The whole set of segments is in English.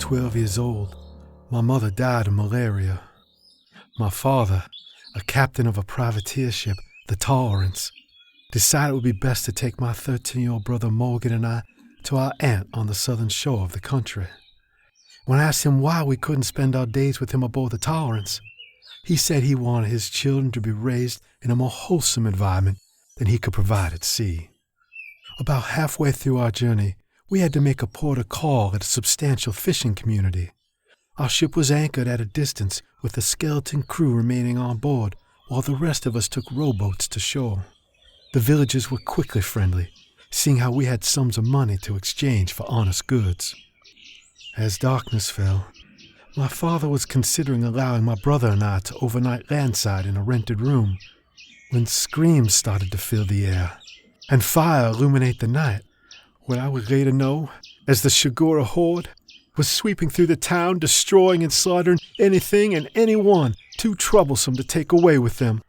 12 years old, my mother died of malaria. My father, a captain of a privateer ship, the Tolerance, decided it would be best to take my 13-year-old brother Morgan and I to our aunt on the southern shore of the country. When I asked him why we couldn't spend our days with him aboard the Tolerance, he said he wanted his children to be raised in a more wholesome environment than he could provide at sea. About halfway through our journey, we had to make a port of call at a substantial fishing community. Our ship was anchored at a distance with the skeleton crew remaining on board while the rest of us took rowboats to shore. The villagers were quickly friendly, seeing how we had sums of money to exchange for honest goods. As darkness fell, my father was considering allowing my brother and I to overnight landside in a rented room when screams started to fill the air and fire illuminate the night. What I would later know as the Shigura Horde was sweeping through the town, destroying and slaughtering anything and anyone too troublesome to take away with them.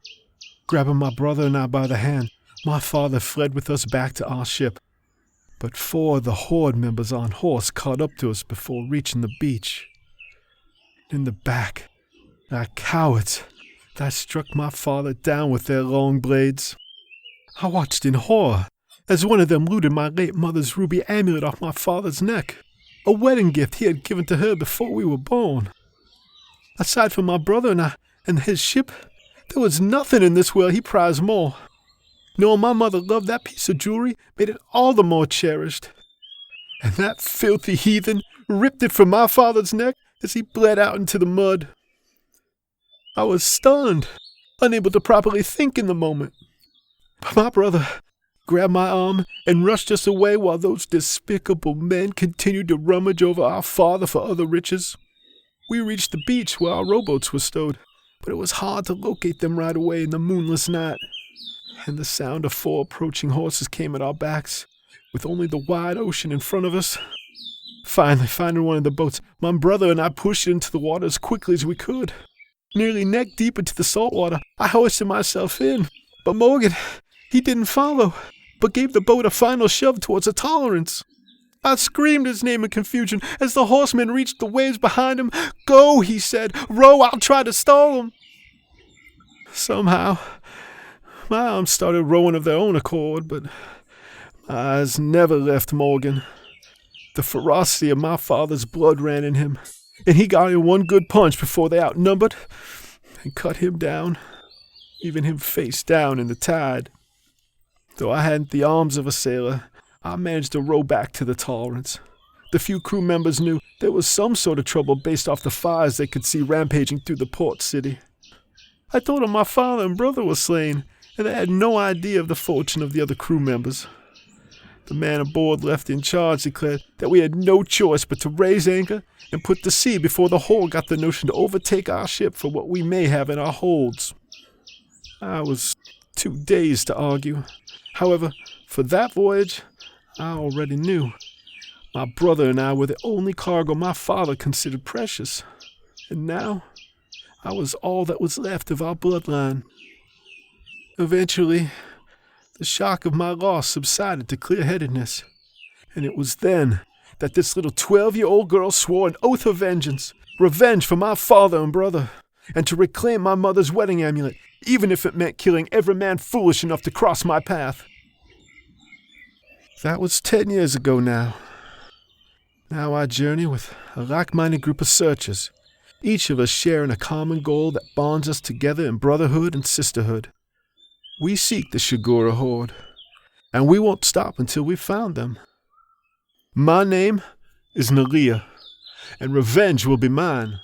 Grabbing my brother and I by the hand, my father fled with us back to our ship. But 4 of the Horde members on horse caught up to us before reaching the beach. In the back, our cowards that struck my father down with their long blades. I watched in horror as one of them looted my late mother's ruby amulet off my father's neck, a wedding gift he had given to her before we were born. Aside from my brother and I and his ship, there was nothing in this world he prized more. Knowing my mother loved that piece of jewelry made it all the more cherished. And that filthy heathen ripped it from my father's neck as he bled out into the mud. I was stunned, unable to properly think in the moment. But my brother grabbed my arm and rushed us away while those despicable men continued to rummage over our father for other riches. We reached the beach where our rowboats were stowed, but it was hard to locate them right away in the moonless night. And the sound of 4 approaching horses came at our backs, with only the wide ocean in front of us. Finally, finding one of the boats, my brother and I pushed it into the water as quickly as we could. Nearly neck deep into the salt water, I hoisted myself in, but Morgan, he didn't follow, but gave the boat a final shove towards the Tolerance. I screamed his name in confusion as the horsemen reached the waves behind him. "Go," he said. "Row, I'll try to stall him." Somehow, my arms started rowing of their own accord, but my eyes never left Morgan. The ferocity of my father's blood ran in him, and he got in one good punch before they outnumbered and cut him down, leaving him face down in the tide. Though I hadn't the arms of a sailor, I managed to row back to the Tolerance. The few crew members knew there was some sort of trouble based off the fires they could see rampaging through the port city. I told them my father and brother were slain, and they had no idea of the fortune of the other crew members. The man aboard left in charge declared that we had no choice but to raise anchor and put to sea before the Horde got the notion to overtake our ship for what we may have in our holds. I was too dazed to argue. However, for that voyage, I already knew. My brother and I were the only cargo my father considered precious. And now, I was all that was left of our bloodline. Eventually, the shock of my loss subsided to clear-headedness, and it was then that this little 12-year-old girl swore an oath of vengeance, revenge for my father and brother, and to reclaim my mother's wedding amulet, even if it meant killing every man foolish enough to cross my path. That was 10 years ago now. Now I journey with a like-minded group of searchers, each of us sharing a common goal that bonds us together in brotherhood and sisterhood. We seek the Shigura Horde, and we won't stop until we've found them. My name is Nalia, and revenge will be mine.